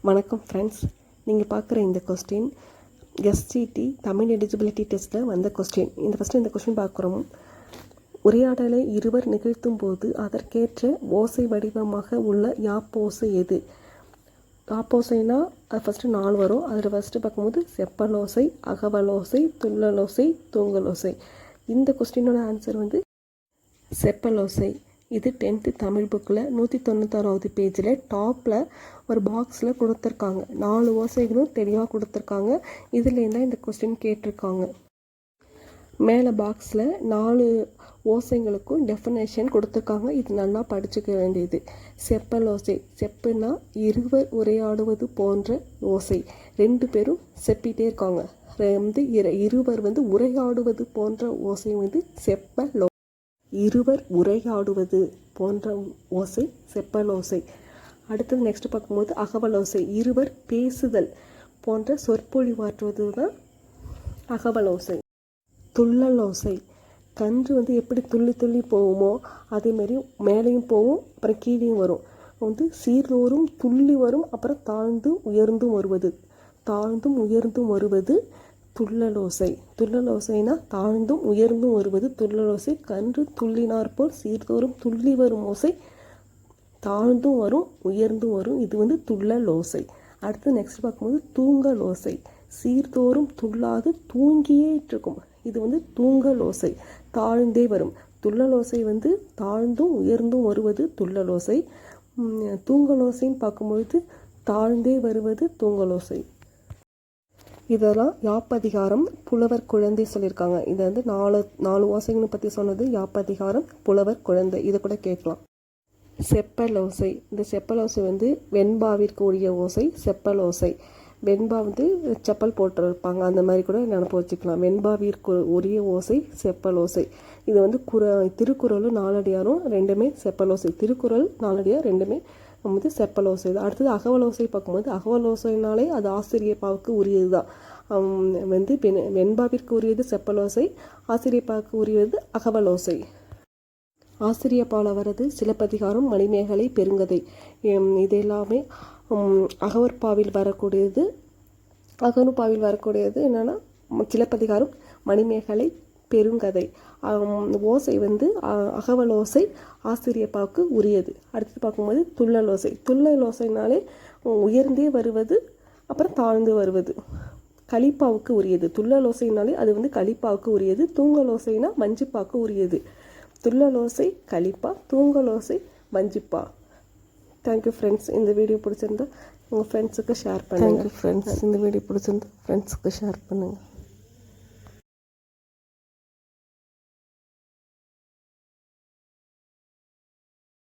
வணக்கம் ஃப்ரெண்ட்ஸ், நீங்கள் பார்க்குற இந்த கொஸ்டின் எஸ்ஜிடி தமிழ் எலிஜிபிலிட்டி டெஸ்ட்டில் வந்த கொஸ்டின். இந்த கொஸ்டின் பார்க்குறோம். உரையாடலை இருவர் நிகழ்த்தும் போது அதற்கேற்ற ஓசை வடிவமாக உள்ள யாப்போசை எது? யாப்போசைனா அது ஃபஸ்ட்டு 4 வரும். அதில் ஃபஸ்ட்டு பார்க்கும்போது செப்பலோசை, அகவலோசை, துள்ளலோசை, தூங்கலோசை. இந்த கொஸ்டினோட ஆன்சர் வந்து செப்பலோசை. இது 10th தமிழ் புக்கில் 196வது பேஜில் டாப்பில் ஒரு பாக்ஸில் கொடுத்துருக்காங்க. 4 ஓசைகளும் தெளிவாக கொடுத்துருக்காங்க. இதுலேருந்து இந்த கொஸ்டின் கேட்டிருக்காங்க. மேலே பாக்ஸில் 4 ஓசைங்களுக்கும் டெஃபினேஷன் கொடுத்துருக்காங்க. இது நல்லா படிச்சுக்க வேண்டியது. செப்பலோசை, செப்புனா இருவர் உரையாடுவது போன்ற ஓசை. 2 பேரும் செப்பிட்டே இருக்காங்க. இருவர் உரையாடுவது போன்ற ஓசை செப்பலோ. இருவர் உரையாடுவது போன்ற ஓசை செப்பலோசை. அடுத்தது நெக்ஸ்ட் பார்க்கும்போது அகவலோசை. இருவர் பேசுதல் போன்ற சொற்பொழிவாற்றுவது தான் அகவலோசை. துள்ளலோசை, கன்று எப்படி துள்ளி துள்ளி போகுமோ அதேமாரி மேலேயும் போகும், அப்புறம் கீழேயும் வரும். சீர்தோறும் துள்ளி வரும், அப்புறம் தாழ்ந்தும் உயர்ந்தும் வருவது. தாழ்ந்தும் உயர்ந்தும் வருவது துள்ளலோசை. துள்ளலோசைனா தாழ்ந்தும் உயர்ந்தும் வருவது துள்ளலோசை. கன்று துள்ளினாற்போல் சீர்தோறும் துள்ளி வரும் ஓசை தாழ்ந்தும் வரும் உயர்ந்தும் வரும். இது துள்ளலோசை. அடுத்து நெக்ஸ்ட் பார்க்கும்போது தூங்கலோசை. சீர்தோறும் துள்ளாது தூங்கியே இருக்கும். இது தூங்கலோசை, தாழ்ந்தே வரும். துள்ளலோசை தாழ்ந்தும் உயர்ந்தும் வருவது துள்ளலோசை. தூங்கலோசைன்னு பார்க்கும்பொழுது தாழ்ந்தே வருவது தூங்கலோசை. இதெல்லாம் யாப்பதிகாரம், புலவர் குழந்தை சொல்லியிருக்காங்க. இது 4 ஓசைகளை பற்றி சொன்னது யாப்பதிகாரம், புலவர் குழந்தை. இதை கூட கேட்கலாம். செப்பலோசை. இந்த செப்பலோசை வெண்பாவிற்கு உரிய ஓசை செப்பலோசை. வெண்பா செப்பல் போட்டிருப்பாங்க, அந்த மாதிரி கூட நினப்பு வச்சுக்கலாம். வெண்பாவிற்கு உரிய ஓசை செப்பலோசை. இது திருக்குறளும் நாலடியாரும் ரெண்டுமே செப்பலோசை. திருக்குறள் நாலடியார் ரெண்டுமே செப்பலோசை தான். அடுத்தது அகவலோசை பார்க்கும்போது அகவலோசைனாலே அது ஆசிரியப்பாவுக்கு உரியது தான். வெண்பாவிற்கு உரியது செப்பலோசை, ஆசிரியப்பாவுக்கு உரியது அகவலோசை. ஆசிரியப்பாவில் வர்றது சிலப்பதிகாரம், மணிமேகலை, பெருங்கதை. இது எல்லாமே அகவற்பாவில் வரக்கூடியது. அகனுப்பாவில் வரக்கூடியது என்னென்னா சிலப்பதிகாரம், மணிமேகலை, பெருங்கதை. ஓசை அகவலோசை ஆசிரியப்பாவுக்கு உரியது. அடுத்து பார்க்கும்போது துள்ளலோசை. துள்ளலோசைனாலே உயர்ந்தே வருவது, அப்புறம் தாழ்ந்து வருவது. கலிப்பாவுக்கு உரியது. துள்ளலோசைனாலே அது கலிப்பாவுக்கு உரியது. தூங்கலோசைனா வஞ்சிப்பாவுக்கு உரியது. துள்ளலோசை கலிப்பா, தூங்கலோசை வஞ்சிப்பா. Thank you friends. இந்த வீடியோ பிடிச்சிருந்தா உங்கள் ஃப்ரெண்ட்ஸுக்கு ஷேர் பண்ணுங்கள். Thank you friends. இந்த வீடியோ பிடிச்சிருந்தா ஃப்ரெண்ட்ஸுக்கு ஷேர் பண்ணுங்கள்.